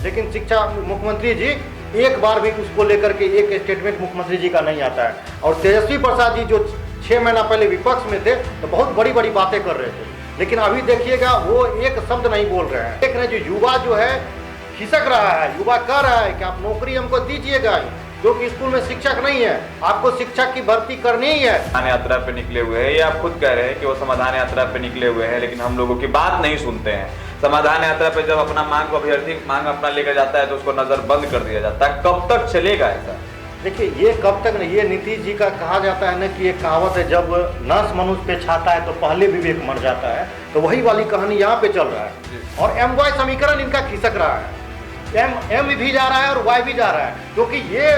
लेकिन शिक्षा मुख्यमंत्री जी एक बार भी उसको लेकर के एक स्टेटमेंट मुख्यमंत्री जी का नहीं आता है। और तेजस्वी प्रसाद जी जो 6 महीना पहले विपक्ष में थे तो बहुत बड़ी बड़ी बातें कर रहे थे, लेकिन अभी देखिएगा वो एक शब्द नहीं बोल रहे हैं। देख रहे हैं जो युवा जो है खिसक रहा है, युवा कह रहा है कि आप नौकरी हमको दीजिएगा, जो कि स्कूल में शिक्षक नहीं है, आपको शिक्षक की भर्ती करनी ही है। समाधान यात्रा पे निकले हुए हैं, ये आप खुद कह रहे हैं कि वो समाधान यात्रा पे निकले हुए हैं, लेकिन हम लोगों की बात नहीं सुनते हैं। समाधान यात्रा पे जब अपना अभ्यर्थी मांग अपना लेकर जाता है तो उसको नजर बंद कर दिया जाता है। कब तक चलेगा ऐसा? देखिए ये कब तक नहीं, ये नीतीश जी का कहा जाता है ना कि एक कहावत है, जब नस मनुष्य पे छाता है तो पहले विवेक मर जाता है, तो वही वाली कहानी यहाँ पे चल रहा है। और MY समीकरण इनका खिसक रहा है, M भी जा रहा है और Y भी जा रहा है, क्योंकि ये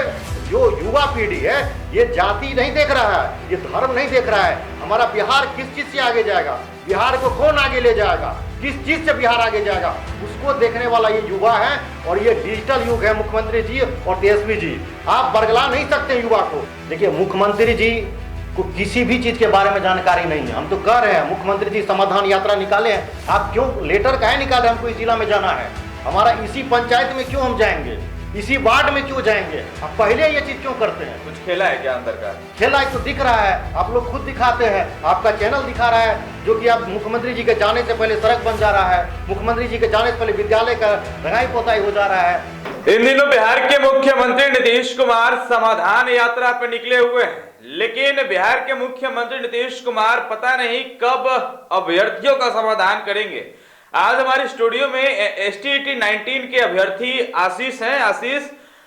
जो युवा पीढ़ी है ये जाति नहीं देख रहा है, ये धर्म नहीं देख रहा है। हमारा बिहार किस चीज से आगे जाएगा, बिहार को कौन आगे ले जाएगा, किस चीज से बिहार आगे जाएगा, उसको देखने वाला ये युवा है। और ये डिजिटल युग है मुख्यमंत्री जी और तेजस्वी जी, आप बरगला नहीं सकते युवा को। देखिए मुख्यमंत्री जी को किसी भी चीज के बारे में जानकारी नहीं है। हम तो कह रहे हैं मुख्यमंत्री जी समाधान यात्रा निकाले हैं, आप क्यों लेटर काहे निकाले, हमको इस जिला में जाना है, हमारा इसी पंचायत में क्यों हम जाएंगे, इसी वार्ड में क्यों जाएंगे, आप पहले ये चीज क्यों करते हैं? कुछ खेला है क्या अंदर का? खेला है तो दिख रहा है, आप लोग खुद दिखाते हैं, आपका चैनल दिखा रहा है, जो कि आप मुख्यमंत्री जी के जाने से पहले सड़क बन जा रहा है, मुख्यमंत्री जी के जाने से पहले विद्यालय का रंगाई पोताई हो जा रहा है। इन दिनों बिहार के मुख्यमंत्री नीतीश कुमार समाधान यात्रा पर निकले हुए हैं, लेकिन बिहार के मुख्यमंत्री नीतीश कुमार पता नहीं कब अभ्यर्थियों का समाधान करेंगे। आज हमारे स्टूडियो में STET 19 के अभ्यर्थी आशीष हैं। आशीष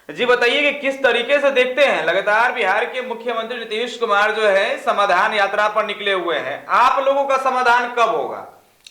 जी बताइए कि किस तरीके से देखते हैं, लगातार बिहार के मुख्यमंत्री नीतीश कुमार जो है समाधान यात्रा पर निकले हुए हैं, आप लोगों का समाधान कब होगा?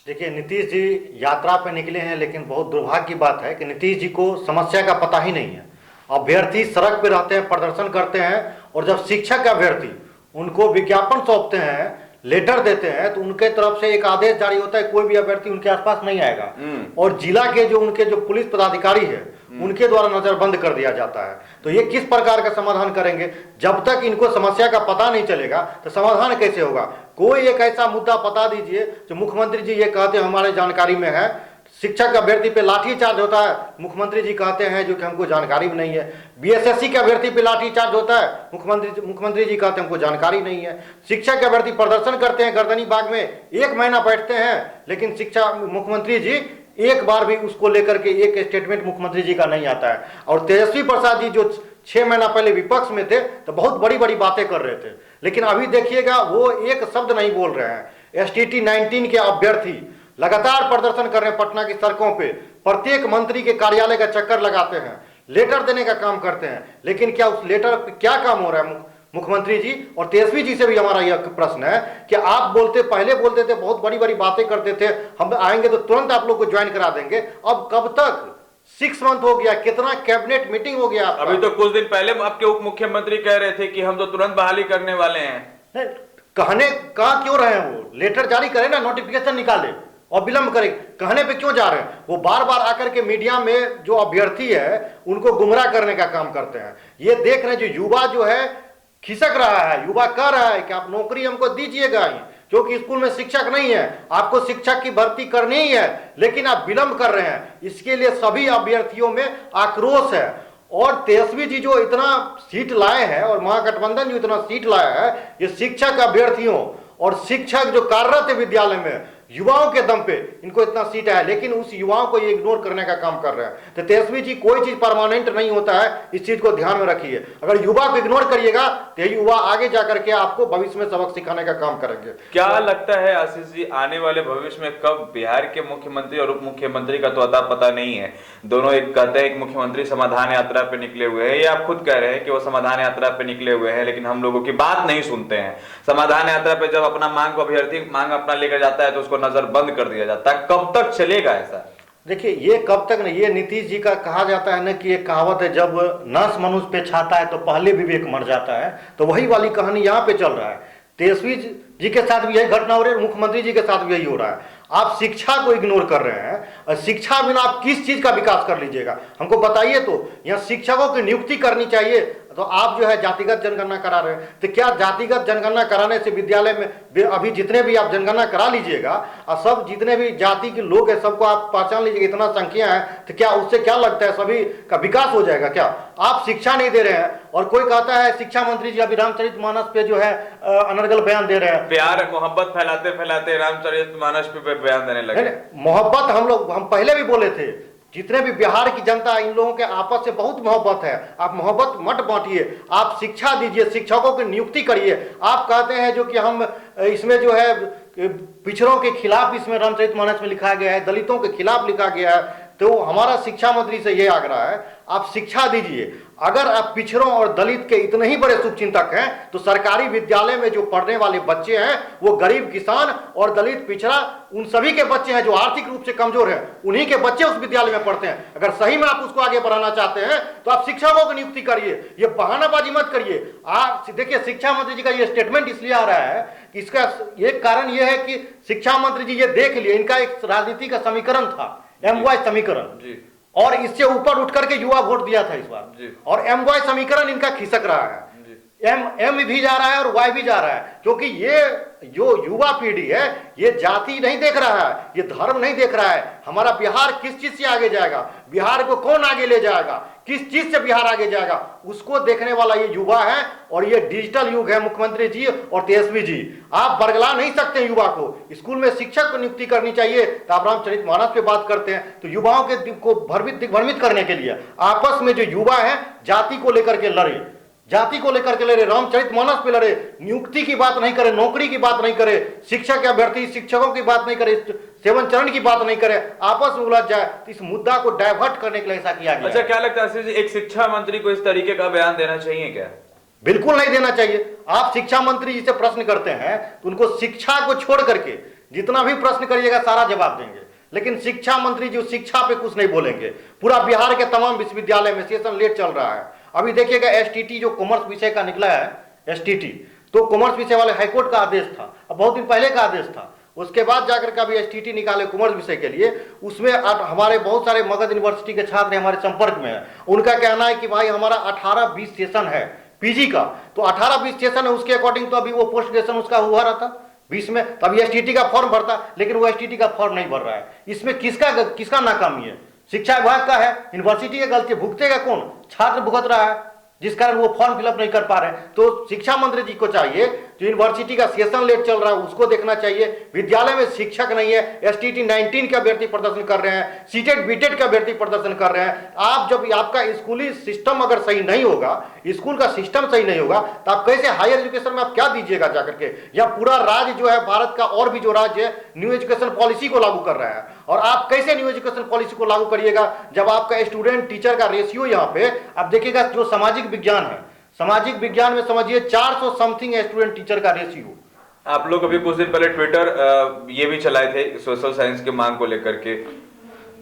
देखिए नीतीश जी यात्रा पे निकले हैं, लेकिन बहुत दुर्भाग्य की बात है कि नीतीश जी को समस्या का पता ही नहीं है। अभ्यर्थी सड़क पे रहते हैं, प्रदर्शन करते हैं, और जब शिक्षक अभ्यर्थी उनको विज्ञापन सौंपते हैं, लेटर देते हैं, तो उनके तरफ से एक आदेश जारी होता है, कोई भी अभ्यर्थी उनके आसपास नहीं आएगा। और जिला के जो उनके जो पुलिस पदाधिकारी है उनके द्वारा नजरबंद कर दिया जाता है। तो ये किस प्रकार का समाधान करेंगे? जब तक इनको समस्या का पता नहीं चलेगा तो समाधान कैसे होगा? कोई एक ऐसा मुद्दा बता दीजिए जो मुख्यमंत्री जी ये कहते हैं हमारे जानकारी में है, शिक्षक अभ्यर्थी पे लाठीचार्ज होता है, मुख्यमंत्री जी कहते हैं जो कि हमको जानकारी भी नहीं है। BSSC के अभ्यर्थी पे लाठीचार्ज होता है, मुख्यमंत्री जी कहते हैं हमको जानकारी नहीं है। शिक्षक के अभ्यर्थी प्रदर्शन करते हैं गर्दनी बाग में, 1 महीना बैठते हैं, लेकिन शिक्षा मुख्यमंत्री जी एक बार भी उसको लेकर के एक स्टेटमेंट मुख्यमंत्री जी का नहीं आता है। और तेजस्वी प्रसाद जी जो 6 महीना पहले विपक्ष में थे तो बहुत बड़ी बड़ी बातें कर रहे थे, लेकिन अभी देखिएगा वो एक शब्द नहीं बोल रहे हैं। STET 19 के अभ्यर्थी लगातार प्रदर्शन कर रहे हैं पटना की सड़कों पे, प्रत्येक मंत्री के कार्यालय का चक्कर लगाते हैं, लेटर देने का काम करते हैं, लेकिन क्या उस लेटर पे क्या काम हो रहा है? मुख्यमंत्री जी और तेजस्वी जी से भी हमारा यह प्रश्न है कि आप पहले बोलते थे, बहुत बड़ी बड़ी बातें करते थे, हम आएंगे तो तुरंत आप लोग को ज्वाइन करा देंगे, अब कब तक? 6 मंथ हो गया, कितना कैबिनेट मीटिंग हो गया? अभी तो कुछ दिन पहले आपके उप मुख्यमंत्री कह रहे थे कि हम तो तुरंत बहाली करने वाले हैं। नहीं, कहने कहाँ क्यों रहे हैं? वो लेटर जारी करे ना, नोटिफिकेशन निकाले और विलंब करे, कहने पे क्यों जा रहे हैं? वो बार बार आकर के मीडिया में जो अभ्यर्थी है उनको गुमराह करने का काम करते हैं। ये देख रहे हैं जो युवा जो है खिसक रहा है, युवा कह रहा है कि आप नौकरी हमको दीजिएगा, क्योंकि स्कूल में शिक्षक नहीं है, आपको शिक्षक की भर्ती करनी ही है, लेकिन आप विलंब कर रहे हैं। इसके लिए सभी अभ्यर्थियों में आक्रोश है। और तेजस्वी जी जो इतना सीट लाए हैं और महागठबंधन जो इतना सीट लाया है, ये शिक्षक अभ्यर्थियों और शिक्षक जो कार्यरत है विद्यालय में युवाओं के दम पे इनको इतना सीट है, लेकिन उस युवाओं को ये इग्नोर करने का काम कर रहे हैं। तो तेजस्वी जी कोई चीज परमानेंट नहीं होता है, इस चीज को ध्यान में रखिए। अगर युवा को इग्नोर करिएगा तो यही युवा आगे जाकर के आपको भविष्य में सबक सिखाने का काम करेंगे। क्या लगता है आशीष जी, आने वाले भविष्य में कब बिहार के मुख्यमंत्री और उप मुख्यमंत्री का तो अता पता नहीं है, दोनों एक कहते हैं एक मुख्यमंत्री समाधान यात्रा पे निकले हुए हैं, ये आप खुद कह रहे हैं कि वो समाधान यात्रा पे निकले हुए हैं, लेकिन हम लोगों की बात नहीं सुनते हैं। समाधान यात्रा पे जब अपना अभ्यर्थी मांग अपना लेकर जाता है तो उसको नजर बंद कर दिया जाता है। कब तक चलेगा ऐसा? देखिए ये कब तक नहीं, ये नीतीश जी का कहा जाता है ना कि एक कहावत है, जब नस मनुष्य पे छाता है तो पहले विवेक मर जाता है, तो वही वाली कहानी यहाँ पे चल रहा है। तेजस्वी जी के साथ भी यही घटना हो रही है, मुख्यमंत्री जी के साथ भी यही हो रहा है। आप शिक्षा को इग्नोर कर रहे हैं, और शिक्षा बिना आप किस चीज का विकास कर लीजिएगा? हमको बताइए तो। यहाँ शिक्षकों की नियुक्ति करनी चाहिए, तो आप जो है जातिगत जनगणना करा रहे हैं। तो क्या जातिगत जनगणना कराने से विद्यालय में अभी जितने भी आप जनगणना करा लीजिएगा और सब जितने भी जाति के लोग हैं सबको आप पहचान लीजिएगा, इतना संख्या है, तो क्या उससे क्या लगता है सभी का विकास हो जाएगा? क्या आप शिक्षा नहीं दे रहे हैं? और कोई कहता है शिक्षा मंत्री जी अभी रामचरितमानस पे जो है अनर्गल बयान दे रहे हैं। प्यार मोहब्बत फैलाते फैलाते रामचरितमानस पे बयान देने लगे। मोहब्बत हम पहले भी बोले थे, जितने भी बिहार की जनता, इन लोगों के आपस से बहुत मोहब्बत है। आप मोहब्बत मत बांटिए, आप शिक्षा दीजिए, शिक्षकों की नियुक्ति करिए। आप कहते हैं जो कि हम इसमें जो है पिछड़ों के खिलाफ इसमें रामचरितमानस में लिखा गया है, दलितों के खिलाफ लिखा गया है। तो हमारा शिक्षा मंत्री से ये आग्रह है, आप शिक्षा दीजिए। अगर आप पिछड़ों और दलित के इतने ही बड़े शुभचिंतक हैं तो सरकारी विद्यालय में जो पढ़ने वाले बच्चे हैं वो गरीब किसान और दलित पिछड़ा उन सभी के बच्चे हैं जो आर्थिक रूप से कमजोर हैं, उन्हीं के बच्चे उस विद्यालय में पढ़ते हैं। अगर सही में आप उसको आगे बढ़ाना चाहते हैं तो आप शिक्षकों की नियुक्ति करिए, ये बहानाबाजी मत करिए। आप देखिए शिक्षा मंत्री जी का ये स्टेटमेंट इसलिए आ रहा है कि इसका एक कारण यह है कि शिक्षा मंत्री जी ये देख लिए, इनका एक राजनीति का समीकरण था, MY समीकरण, और इससे ऊपर उठ करके युवा वोट दिया था इस बार, और MY समीकरण इनका खिसक रहा है। M भी जा रहा है और Y भी जा रहा है, क्योंकि ये जो युवा पीढ़ी है ये जाति नहीं देख रहा है, ये धर्म नहीं देख रहा है। हमारा बिहार किस चीज से आगे जाएगा, बिहार को कौन आगे ले जाएगा, किस चीज से बिहार आगे जाएगा, उसको देखने वाला ये युवा है। और ये डिजिटल युग है मुख्यमंत्री जी और तेजस्वी जी, आप बरगला नहीं सकते युवा को। स्कूल में शिक्षक को नियुक्ति करनी चाहिए। तो आप रामचरितमानस पे बात करते हैं तो युवाओं के को दिग्भ्रमित करने के लिए आपस में जो युवा है जाति को लेकर के लड़े, जाति को लेकर के लड़े, रामचरितमानस पे लड़े, नियुक्ति की बात नहीं करे, नौकरी की बात नहीं करे, शिक्षक के अभ्यर्थी शिक्षकों की बात नहीं करे, 7 चरण की बात नहीं करे, आपस में उलझ जाए। तो इस मुद्दा को डाइवर्ट करने के लिए ऐसा किया गया। अच्छा, क्या लगता है आशीष जी, एक शिक्षा मंत्री को इस तरीके का बयान देना चाहिए क्या? बिल्कुल नहीं देना चाहिए। आप शिक्षा मंत्री जी से प्रश्न करते हैं तो उनको शिक्षा को छोड़ करके जितना भी प्रश्न करिएगा सारा जवाब देंगे, लेकिन शिक्षा मंत्री जी शिक्षा पे कुछ नहीं बोलेंगे। पूरा बिहार के तमाम विश्वविद्यालय में सेशन लेट चल रहा है। अभी देखिएगा STT जो कॉमर्स विषय का निकला है, STT तो कॉमर्स विषय वाले हाईकोर्ट का आदेश था, अब बहुत दिन पहले का आदेश था, उसके बाद जाकर के अभी STT निकाले कॉमर्स विषय के लिए। उसमें हमारे बहुत सारे मगध यूनिवर्सिटी के छात्र हमारे संपर्क में है, उनका कहना है कि भाई हमारा 18-20 सेशन है PG का, तो 18-20 सेशन है, उसके अकॉर्डिंग तो अभी वो पोस्ट ग्रेजुएशन उसका हुआ रहता 20 में, तभी STT का फॉर्म भरता, लेकिन वो STT का फॉर्म नहीं भर रहा है। इसमें किसका नाकामी है? शिक्षा विभाग का है, यूनिवर्सिटी की गलती। भुगतेगा कौन? छात्र भुगत रहा है, जिस कारण वो फॉर्म फिलअप नहीं कर पा रहे हैं। तो शिक्षा मंत्री जी को चाहिए, जो यूनिवर्सिटी का सेशन लेट चल रहा है उसको देखना चाहिए। विद्यालय में शिक्षक नहीं है, STT 19 के अभ्यर्थी प्रदर्शन कर रहे हैं, सीटेट बीटेट के अभ्यर्थी प्रदर्शन कर रहे हैं। आप जब आपका स्कूली सिस्टम अगर सही नहीं होगा, स्कूल का सिस्टम सही नहीं होगा, तो आप कैसे हायर एजुकेशन में आप क्या दीजिएगा जाकर के? या पूरा राज्य जो है भारत का और भी जो राज्य है न्यू एजुकेशन पॉलिसी को लागू कर रहा है, और आप कैसे न्यू एजुकेशन पॉलिसी को लागू करिएगा जब आपका स्टूडेंट टीचर का रेशियो यहाँ पे आप देखिएगा, जो सामाजिक विज्ञान है, सामाजिक विज्ञान में समझिए 400 समथिंग स्टूडेंट टीचर का रेशियो। आप लोग अभी कुछ दिन पहले ट्विटर ये भी चलाए थे सोशल साइंस की मांग को लेकर के।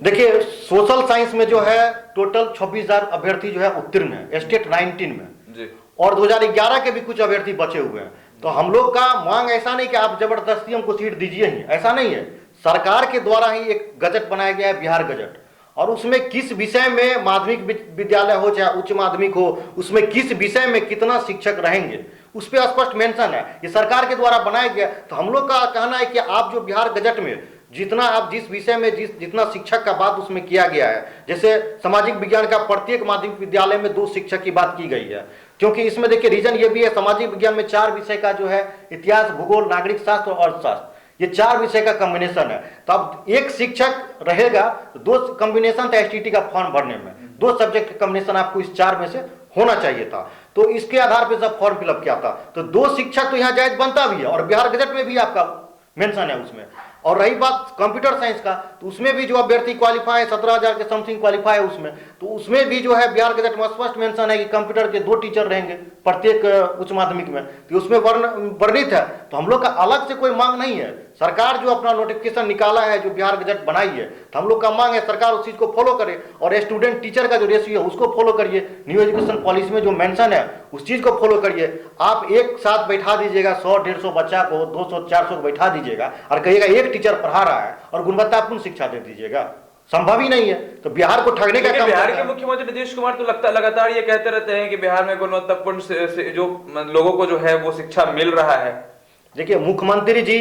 देखिए सोशल साइंस में जो है टोटल 26,000 अभ्यर्थी जो है उत्तीर्ण है स्टेट 19 में जी, और 2011 के भी कुछ अभ्यर्थी बचे हुए हैं। तो हम लोग का मांग ऐसा नहीं कि आप जबरदस्ती हमको सीट दीजिए ही, ऐसा नहीं है। सरकार के द्वारा ही एक गजट बनाया गया है, बिहार गजट, और उसमें किस विषय में माध्यमिक विद्यालय हो चाहे उच्च माध्यमिक हो, उसमें किस विषय में कितना शिक्षक रहेंगे उस पर स्पष्ट मेंशन है। ये सरकार के द्वारा बनाया गया। तो हम लोग का कहना है कि आप जो बिहार गजट में जितना आप जिस विषय में जितना शिक्षक का बात उसमें किया गया है, जैसे सामाजिक विज्ञान का प्रत्येक माध्यमिक विद्यालय में 2 शिक्षक की बात की गई है, क्योंकि इसमें देखिए रीजन ये भी है, सामाजिक विज्ञान में 4 विषय का जो है इतिहास, भूगोल, नागरिक शास्त्र और अर्थशास्त्र, ये 4 विषय का कॉम्बिनेशन है। तो अब एक शिक्षक रहेगा, 2 कॉम्बिनेशन था STT का फॉर्म भरने में, 2 सब्जेक्ट का कॉम्बिनेशन आपको इस 4 में से होना चाहिए था। तो इसके आधार पर सब फॉर्म फिलअप किया था। तो 2 शिक्षक तो यहाँ जायज बनता भी है, और बिहार गजट में भी आपका मेंशन है उसमें। और रही बात कंप्यूटर साइंस का, तो उसमें भी जो अभ्यर्थी क्वालिफाई है 17,000 के समथिंग क्वालिफाई है उसमें, तो उसमें भी जो है बिहार गजट में स्पष्ट मेंशन है कि कंप्यूटर के 2 टीचर रहेंगे प्रत्येक उच्च माध्यमिक में, तो उसमें वर्णित है। तो हम लोग का अलग से कोई मांग नहीं है, सरकार जो अपना नोटिफिकेशन निकाला है, जो बिहार गजट बनाई है, तो हम लोग का मांग है सरकार उस चीज को फॉलो करे, और स्टूडेंट टीचर का जो रेशियो है उसको फॉलो करिए, न्यू एजुकेशन पॉलिसी में जो मेंशन है उस चीज को फॉलो करिए। आप एक साथ बैठा दीजिएगा 100-150 बच्चा को, 200-400 को बैठा दीजिएगा और कहिएगा एक टीचर पढ़ा रहा है और गुणवत्तापूर्ण शिक्षा दे दीजिएगा, संभव ही नहीं है। तो बिहार को ठगने का लेकिन काम बिहार करता के है। मुख्यमंत्री नीतीश कुमार तो लगता लगातार ये कहते रहते हैं कि बिहार में गुणवत्तापूर्ण से जो लोगों को जो है वो शिक्षा मिल रहा है। देखिए, मुख्यमंत्री जी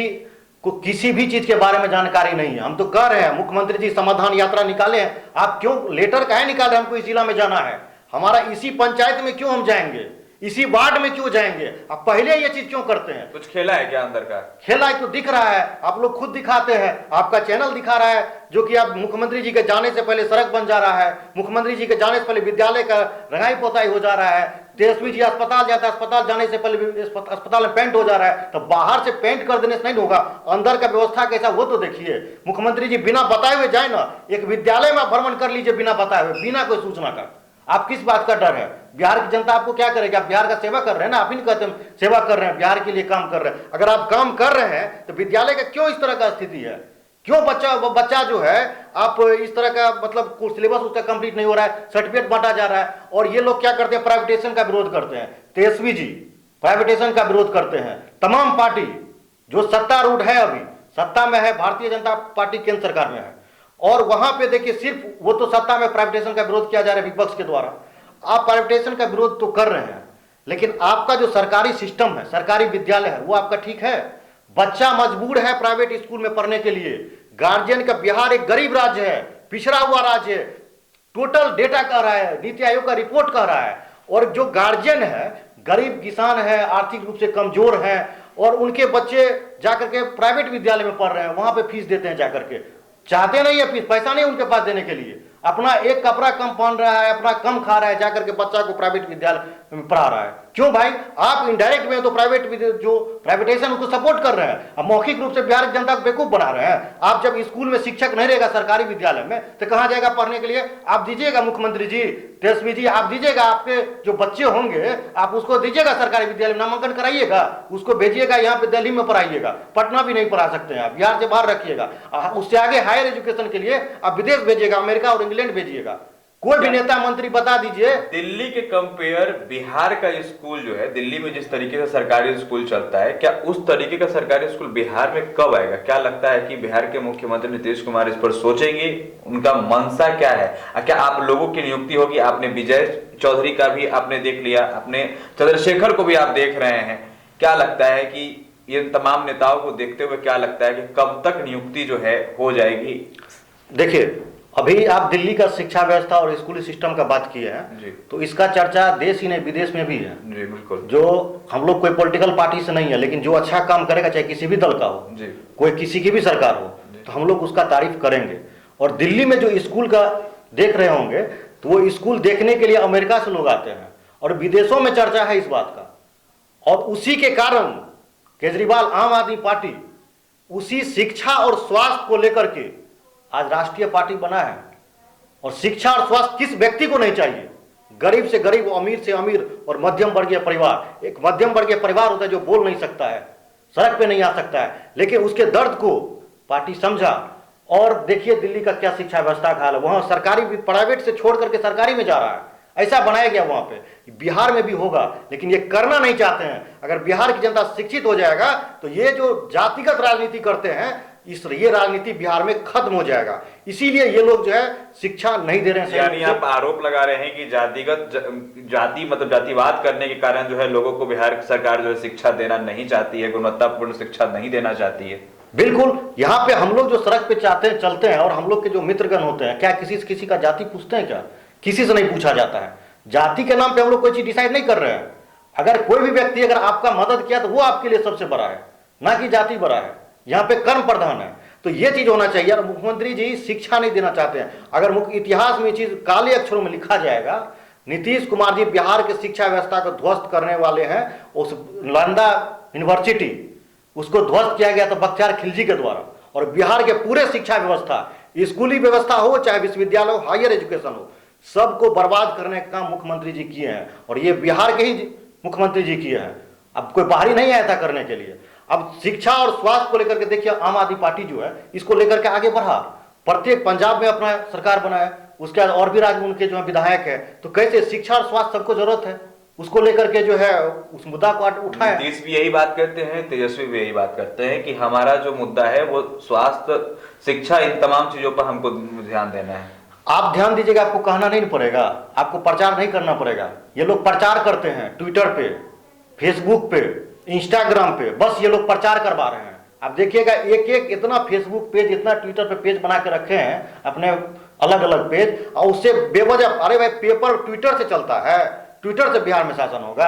को किसी भी चीज के बारे में जानकारी नहीं है। हम तो कह रहे हैं मुख्यमंत्री जी समाधान यात्रा निकाले हैं, आप क्यों लेटर काहे निकाल रहे हैं? हमको इस जिला में जाना है, हमारा इसी पंचायत में क्यों हम जाएंगे, इसी वार्ड में क्यों जाएंगे? आप पहले ये चीज क्यों करते हैं? कुछ खेला है क्या अंदर का? खेला है तो दिख रहा है, आप लोग खुद दिखाते हैं, आपका चैनल दिखा रहा है, जो कि आप मुख्यमंत्री जी के जाने से पहले सड़क बन जा रहा है, मुख्यमंत्री जी के जाने से पहले विद्यालय का रंगाई पोताई हो जा रहा है, तेजस्वी जी अस्पताल जाता है, अस्पताल जाने से पहले अस्पताल में पेंट हो जा रहा है। तो बाहर से पेंट कर देने से नहीं होगा, अंदर का व्यवस्था कैसा वो तो देखिए। मुख्यमंत्री जी बिना बताए हुए जाए ना, एक विद्यालय में भ्रमण कर लीजिए बिना बताए हुए, बिना कोई सूचना का। आप किस बात का डर है? बिहार की जनता आपको क्या करेगी? आप बिहार का सेवा कर रहे हैं ना, आप ही नहीं कहते सेवा कर रहे हैं, बिहार के लिए काम कर रहे हैं। अगर आप काम कर रहे हैं तो विद्यालय का क्यों इस तरह का स्थिति है? क्यों बच्चा जो है आप इस तरह का मतलब सिलेबस उसका कंप्लीट नहीं हो रहा है, सर्टिफिकेट बांटा जा रहा है। और ये लोग क्या करते हैं? प्राइवेटाइजेशन का विरोध करते हैं। तेजस्वी जी प्राइवेटाइजेशन का विरोध करते हैं। तमाम पार्टी जो सत्तारूढ़ है, अभी सत्ता में है, भारतीय जनता पार्टी केंद्र सरकार में है, और वहां पे देखिए सिर्फ वो तो सत्ता में प्राइवेटाइजेशन का विरोध किया जा रहा है विपक्ष के द्वारा। आप प्राइवेटाइजेशन का विरोध तो कर रहे हैं, लेकिन आपका जो सरकारी सिस्टम है, सरकारी विद्यालय है, वो आपका ठीक है? बच्चा मजबूर है प्राइवेट स्कूल में पढ़ने के लिए। गार्जियन का, बिहार एक गरीब राज्य है, पिछड़ा हुआ राज्य है, टोटल डेटा कह रहा है, नीति आयोग का रिपोर्ट कह रहा है। और जो गार्जियन है, गरीब किसान है, आर्थिक रूप से कमजोर है, और उनके बच्चे जाकर के प्राइवेट विद्यालय में पढ़ रहे हैं, वहां पे फीस देते हैं जाकर के, चाहते नहीं है फीस, पैसा नहीं उनके पास देने के लिए, अपना एक कपड़ा कम पहन रहा है, अपना कम खा रहा है, जाकर के बच्चा को प्राइवेट विद्यालय में पढ़ा रहा है। क्यों भाई? आप इनडायरेक्ट में तो जो प्राइवेटाइजेशन उसको सपोर्ट कर रहे हैं, अब मौखिक रूप से बिहार की जनता को बेवकूफ बना रहे हैं। आप जब स्कूल में शिक्षक नहीं रहेगा सरकारी विद्यालय में, तो कहां जाएगा पढ़ने के लिए? आप दीजिएगा मुख्यमंत्री जी, तेजस्वी जी, आप दीजिएगा, आपके जो बच्चे होंगे आप उसको दीजिएगा सरकारी विद्यालय में, नामांकन कराइएगा, उसको भेजिएगा, यहाँ पे दिल्ली में पढ़ाइएगा। पटना भी नहीं पढ़ा सकते हैं आप, बिहार से बाहर रखिएगा। उससे आगे हायर एजुकेशन के लिए आप विदेश भेजिएगा, अमेरिका और इंग्लैंड भेजिएगा। कोई भी नेता मंत्री बता दीजिए। दिल्ली के कंपेयर बिहार का स्कूल जो है, दिल्ली में जिस तरीके से सरकारी स्कूल चलता है, क्या उस तरीके का सरकारी स्कूल बिहार में कब आएगा? क्या लगता है कि बिहार के मुख्यमंत्री नीतीश कुमार इस पर सोचेंगे? उनका मंशा क्या है? क्या आप लोगों की नियुक्ति होगी? आपने विजय चौधरी का भी आपने देख लिया, अपने चंद्रशेखर को भी आप देख रहे हैं। क्या लगता है कि ये तमाम नेताओं को देखते हुए क्या लगता है कि कब तक नियुक्ति जो है हो जाएगी? देखिए, अभी आप दिल्ली का शिक्षा व्यवस्था और स्कूली सिस्टम का बात किए हैं, तो इसका चर्चा देश ही नहीं विदेश में भी है। जी बिल्कुल। जो हम लोग कोई पॉलिटिकल पार्टी से नहीं है, लेकिन जो अच्छा काम करेगा, चाहे किसी भी दल का हो, कोई किसी की भी सरकार हो, तो हम लोग उसका तारीफ करेंगे। और दिल्ली में जो स्कूल का देख रहे होंगे, तो वो स्कूल देखने के लिए अमेरिका से लोग आते हैं, और विदेशों में चर्चा है इस बात का। और उसी के कारण केजरीवाल, आम आदमी पार्टी, उसी शिक्षा और स्वास्थ्य को लेकर के आज राष्ट्रीय पार्टी बना है। और शिक्षा और स्वास्थ्य किस व्यक्ति को नहीं चाहिए? गरीब से गरीब, अमीर से अमीर, और मध्यम वर्गीय परिवार। एक मध्यम वर्गीय परिवार होता है जो बोल नहीं सकता है, सड़क पे नहीं आ सकता है, लेकिन उसके दर्द को पार्टी समझा। और देखिए दिल्ली का क्या शिक्षा व्यवस्था का हाल है, वहां सरकारी प्राइवेट से छोड़ करके सरकारी में जा रहा है, ऐसा बनाया गया वहां पे। बिहार में भी होगा, लेकिन ये करना नहीं चाहते हैं। अगर बिहार की जनता शिक्षित हो जाएगा, तो ये जो जातिगत राजनीति करते हैं, ये राजनीति बिहार में खत्म हो जाएगा। इसीलिए ये लोग जो है शिक्षा नहीं दे रहे हैं। यानी आप आरोप लगा रहे हैं कि जाति मतलब जातिवाद करने के कारण जो है लोगों को बिहार सरकार जो है शिक्षा देना नहीं चाहती है, गुणवत्तापूर्ण शिक्षा नहीं देना चाहती है। बिल्कुल। यहाँ पे हम लोग जो सड़क पे चलते हैं, और हम लोग के जो मित्रगण होते हैं, क्या किसी से किसी का जाति पूछते हैं? क्या किसी से नहीं पूछा जाता है। जाति के नाम पे हम लोग कोई चीज डिसाइड नहीं कर रहे हैं। अगर कोई भी व्यक्ति अगर आपका मदद किया, तो वो आपके लिए सबसे बड़ा है, ना कि जाति बड़ा है। यहाँ पे कर्म प्रधान है, तो ये चीज होना चाहिए। और मुख्यमंत्री जी शिक्षा नहीं देना चाहते हैं। अगर इतिहास में ये चीज काले अक्षरों में लिखा जाएगा, नीतीश कुमार जी बिहार के शिक्षा व्यवस्था को ध्वस्त करने वाले हैं। उस नालंदा यूनिवर्सिटी, उसको ध्वस्त किया गया था बख्तियार खिलजी के द्वारा। और बिहार के पूरे शिक्षा व्यवस्था, स्कूली व्यवस्था हो चाहे विश्वविद्यालय हो, हायर एजुकेशन हो, सबको बर्बाद करने का काम मुख्यमंत्री जी किए हैं। और ये बिहार के ही मुख्यमंत्री जी किए हैं, अब कोई बाहरी नहीं आया था करने के लिए। अब शिक्षा और स्वास्थ्य को लेकर के देखिए, आम आदमी पार्टी जो है इसको लेकर के आगे बढ़ा। प्रत्येक पंजाब में अपना सरकार बनाया, उसके बाद और भी राज्य में उनके जो है विधायक है। तो कैसे शिक्षा और स्वास्थ्य सबको जरूरत है, उसको लेकर के जो है उस मुद्दा को उठाया। नीतीश भी यही बात करते हैं, तेजस्वी भी यही बात करते हैं कि हमारा जो मुद्दा है वो स्वास्थ्य, शिक्षा, इन तमाम चीजों पर हमको ध्यान देना है। आप ध्यान दीजिएगा, आपको कहना नहीं पड़ेगा, आपको प्रचार नहीं करना पड़ेगा। ये लोग प्रचार करते हैं ट्विटर पे, फेसबुक पे, इंस्टाग्राम पे, बस ये लोग प्रचार करवा रहे हैं। आप देखिएगा एक एक इतना फेसबुक पेज, इतना ट्विटर पे पेज बना के रखे हैं अपने अलग अलग पेज, और उससे बेवजह, अरे भाई पेपर ट्विटर से चलता है, ट्विटर से बिहार में शासन होगा?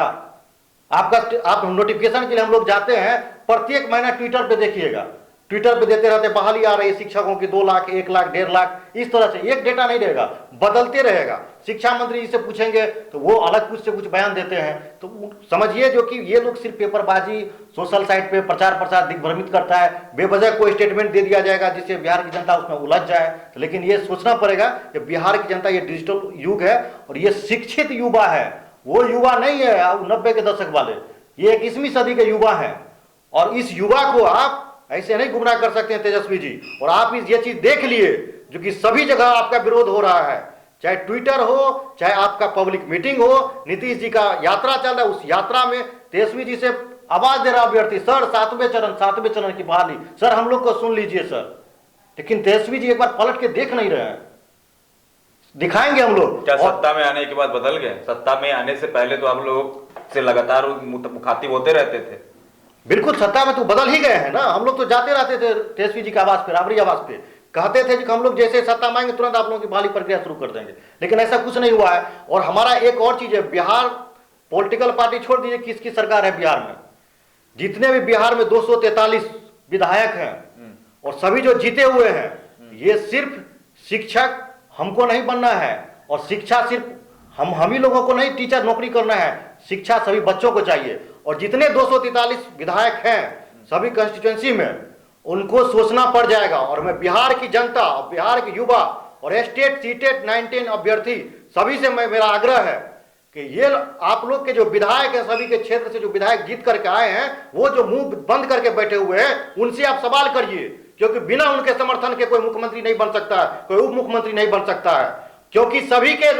आप नोटिफिकेशन के लिए हम लोग जाते हैं, प्रत्येक महीना ट्विटर पे देखिएगा, ट्विटर पे देते रहते बहाली आ रही है शिक्षकों की 2 लाख, 1 लाख, 1.5 लाख, इस तरह से एक डेटा नहीं रहेगा, बदलते रहेगा। शिक्षा मंत्री जी से पूछेंगे तो वो अलग कुछ से कुछ बयान देते हैं। तो समझिए जो कि ये लोग सिर्फ पेपरबाजी, सोशल साइट पे प्रचार प्रसार दिग्भ्रमित करता है, बेवजह कोई स्टेटमेंट दे दिया जाएगा जिससे बिहार की जनता उसमें उलझ जाए। लेकिन ये सोचना पड़ेगा कि बिहार की जनता, ये डिजिटल युग है और ये शिक्षित युवा है, वो युवा नहीं है 90 के दशक वाले, ये 21वीं सदी के युवा है। और इस युवा को आप ऐसे नहीं गुमराह कर सकते हैं तेजस्वी जी। और आप ये चीज देख लिए जो कि सभी जगह आपका विरोध हो रहा है, चाहे ट्विटर हो, चाहे आपका पब्लिक मीटिंग हो, नीतीश जी का यात्रा चल रहा है, उस यात्रा में तेजस्वी जी से आवाज दे रहा अभ्यर्थी, सर 7वें चरण की बहाली, सर हम लोग को सुन लीजिए सर। लेकिन तेजस्वी जी एक बार पलट के देख नहीं रहे हैं। दिखाएंगे हम लोग। क्या सत्ता में आने के बाद बदल गए? सत्ता में आने से पहले तो आप लोग से लगातार मुखातिब होते रहते थे। बिल्कुल, सत्ता में तो बदल ही गए हैं ना। हम लोग तो जाते रहते थे तेजस्वी जी के आवास पे, राबड़ी आवास पे, कहते थे कि हम लोग जैसे सत्ता में आएंगे तुरंत आप लोगों की बहाली प्रक्रिया शुरू कर देंगे। लेकिन ऐसा कुछ नहीं हुआ है। और हमारा एक और चीज है, बिहार पॉलिटिकल पार्टी छोड़ दीजिए, किसकी सरकार है बिहार में, जितने भी बिहार में 243 विधायक हैं और सभी जो जीते हुए हैं, ये सिर्फ शिक्षक हमको नहीं बनना है, और शिक्षा सिर्फ हम ही लोगों को नहीं टीचर नौकरी करना है, शिक्षा सभी बच्चों को चाहिए। और जितने 243 विधायक हैं सभी कंस्टिट्यूएंसी में, उनको सोचना पड़ जाएगा। और मैं बिहार की जनता, बिहार के युवा और स्टेट सीटेड 19 अभ्यर्थी सभी से मेरा आग्रह है कि ये आप लोग के जो विधायक हैं, सभी के क्षेत्र से जो विधायक जीत करके आए हैं, वो जो मुंह बंद करके बैठे हुए हैं, उनसे आप सवाल करिए, क्योंकि बिना उनके समर्थन के कोई मुख्यमंत्री नहीं बन सकता है, कोई उप मुख्यमंत्री नहीं बन सकता है। क्योंकि सभी के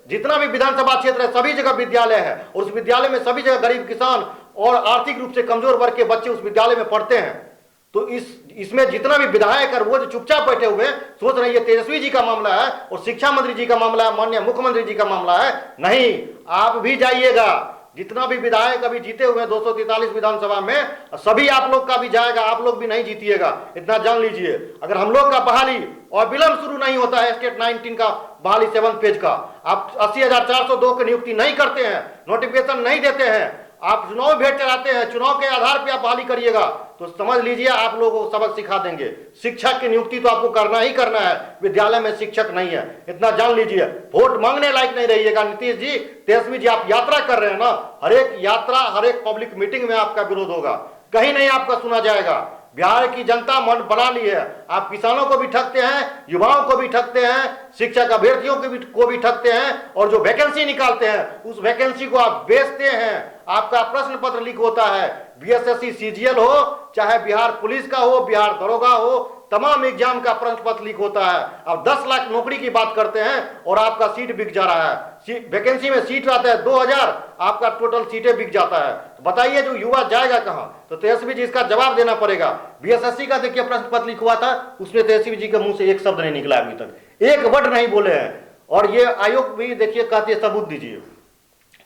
जितना भी विधानसभा क्षेत्र है, सभी जगह विद्यालय है, और उस विद्यालय में सभी जगह गरीब, किसान और आर्थिक रूप से कमजोर वर्ग के बच्चे उस विद्यालय में पढ़ते हैं। तो इसमें जितना भी विधायक है वो जो चुपचाप बैठे हुए सोच रहे हैं ये तेजस्वी जी का मामला है और शिक्षा मंत्री जी का मामला है, माननीय मुख्यमंत्री जी का मामला है, नहीं, आप भी जाइएगा। जितना भी विधायक अभी जीते हुए हैं 243 विधानसभा में, सभी आप लोग का भी जाएगा, आप लोग भी नहीं जीतिएगा, इतना जान लीजिए। अगर हम लोग का बहाली और विलंब शुरू नहीं होता है, स्टेट 19 का बहाली 7 पेज का, आप 80,402 की नियुक्ति नहीं करते हैं, नोटिफिकेशन नहीं देते हैं, आप चुनाव भेंट चलाते हैं, चुनाव के आधार पर आप बहाली करिएगा, तो समझ लीजिए आप लोगों को सबक सिखा देंगे। शिक्षक की नियुक्ति तो आपको करना ही करना है, विद्यालय में शिक्षक नहीं है, इतना जान लीजिए। वोट मांगने लायक नहीं रहिएगा नीतीश जी, तेजस्वी जी, आप यात्रा कर रहे हैं ना, हर एक यात्रा, हर एक पब्लिक मीटिंग में आपका विरोध होगा, कहीं नहीं आपका सुना जाएगा। बिहार की जनता मन बना ली है, आप किसानों को भी ठगते हैं, युवाओं को भी ठगते हैं, शिक्षक अभ्यर्थियों को भी ठगते हैं, और जो वैकेंसी निकालते हैं उस वैकेंसी को आप बेचते हैं। आपका प्रश्न पत्र लीक होता है, बीएसएससी सीजीएल हो, चाहे बिहार पुलिस का हो, बिहार दरोगा हो, तमाम एग्जाम का प्रश्न पत्र लीक होता है। अब 10 लाख नौकरी की बात करते हैं और आपका सीट बिक जा रहा है, वैकेंसी में सीट रहता है 2000, आपका टोटल सीटें बिक जाता है। तो बताइए जो युवा जाएगा कहां? तो तेजस्वी जी इसका जवाब देना पड़ेगा। बीएसएससी का देखिए प्रश्न पत्र लीक हुआ था, उसमें तेजस्वी जी के मुंह से एक शब्द नहीं निकला अभी तक, एक वर्ड नहीं बोले हैं। और ये आयोग भी देखिए कहते हैं सबूत दीजिए,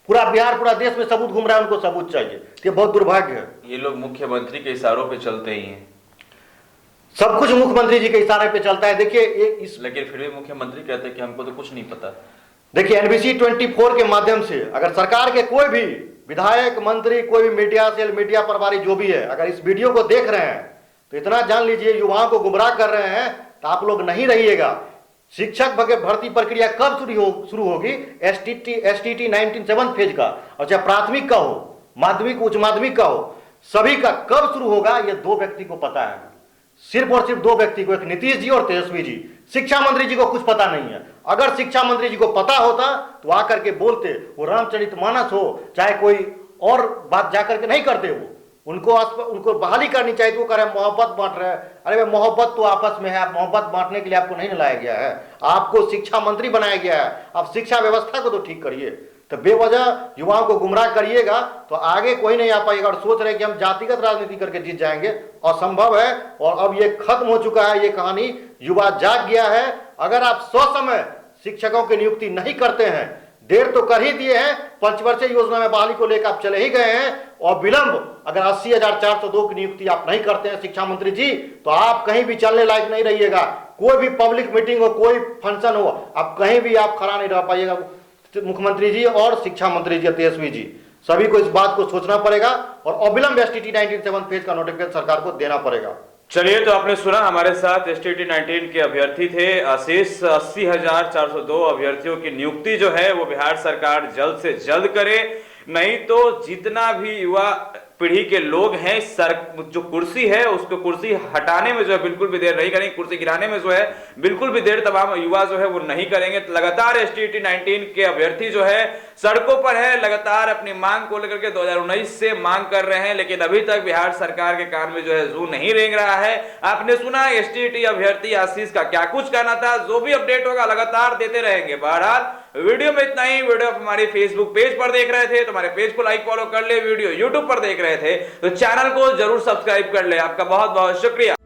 पूरा बिहार पूरा देश में सबूत घूम रहा है, उनको सबूत चाहिए, ये बहुत दुर्भाग्य है। ये लोग मुख्यमंत्री के इशारों पे चलते ही हैं, सब कुछ मुख्यमंत्री जी के इशारे पे चलता है। देखिए लेकिन फिर भी मुख्यमंत्री कहते हैं कि हमको तो कुछ नहीं पता। देखिए एनबीसी 24 के माध्यम से अगर सरकार के कोई भी विधायक, मंत्री, कोई भी मीडिया सेल, मीडिया प्रभारी जो भी है, अगर इस वीडियो को देख रहे हैं तो इतना जान लीजिए युवाओं को गुमराह कर रहे हैं, तो आप लोग नहीं रहिएगा। शिक्षक भर्ती प्रक्रिया कब शुरू होगी? एसटीटी 19 7 फेज का, और चाहे प्राथमिक का हो, माध्यमिक, उच्च माध्यमिक का हो, सभी का कब शुरू होगा ये 2 व्यक्ति को पता है, सिर्फ और सिर्फ 2 व्यक्ति को, एक नीतीश जी और तेजस्वी जी। शिक्षा मंत्री जी को कुछ पता नहीं है। अगर शिक्षा मंत्री जी को पता होता तो आकर के बोलते, वो रामचरितमानस हो चाहे कोई और बात जाकर के नहीं करते, वो उनको बहाली करनी चाहिए। तो वो कह रहे मोहब्बत बांट रहे हैं, अरे भाई मोहब्बत तो आपस में है, आप मोहब्बत बांटने के लिए आपको नहीं लाया गया है। आपको शिक्षा मंत्री बनाया गया है, आप शिक्षा व्यवस्था को तो ठीक करिए। तो बेवजह युवाओं को गुमराह करिएगा तो आगे कोई नहीं आ पाएगा। और सोच रहे कि हम जातिगत राजनीति करके जीत जाएंगे, असंभव है। और अब ये खत्म हो चुका है, ये कहानी, युवा जाग गया है। अगर आप ससमय शिक्षकों की नियुक्ति नहीं करते हैं, देर तो कर ही दिए हैं, पंचवर्षीय योजना में बहाली को लेकर आप चले ही गए हैं, और विलंब अगर 80,402 की नियुक्ति आप नहीं करते हैं शिक्षा मंत्री जी, तो आप कहीं भी चलने लायक नहीं रहिएगा। कोई भी पब्लिक मीटिंग हो, कोई फंक्शन हो, आप कहीं भी आप खड़ा नहीं रह पाइएगा। मुख्यमंत्री जी और शिक्षा मंत्री जी, तेजस्वी जी, सभी को इस बात को सोचना पड़ेगा और अविलंब STT 19 फेज का नोटिफिकेशन सरकार को देना पड़ेगा। चलिए, तो आपने सुना, हमारे साथ STT 19 के अभ्यर्थी थे आशीष। 80,402 अभ्यर्थियों की नियुक्ति जो है वो बिहार सरकार जल्द से जल्द करे, नहीं तो जितना भी युवा पीढ़ी के लोग हैं, सर जो कुर्सी है उसको कुर्सी हटाने में जो है बिल्कुल भी देर नहीं करेंगे, कुर्सी गिराने में जो है बिल्कुल भी देर तमाम युवा जो है वो नहीं करेंगे। तो लगातार STT 19 के अभ्यर्थी जो है सड़कों पर है, लगातार अपनी मांग को लेकर के 2019 से मांग कर रहे हैं, लेकिन अभी तक बिहार सरकार के कान में जो है जू नहीं रेंग रहा है। आपने सुना STT अभ्यर्थी आशीष का क्या कुछ कहना था। जो भी अपडेट होगा लगातार देते रहेंगे। बहरहाल वीडियो में इतना ही। वीडियो हमारे फेसबुक पेज पर देख रहे थे तो हमारे पेज को लाइक फॉलो कर ले, वीडियो यूट्यूब पर देख रहे थे तो चैनल को जरूर सब्सक्राइब कर ले। आपका बहुत बहुत शुक्रिया।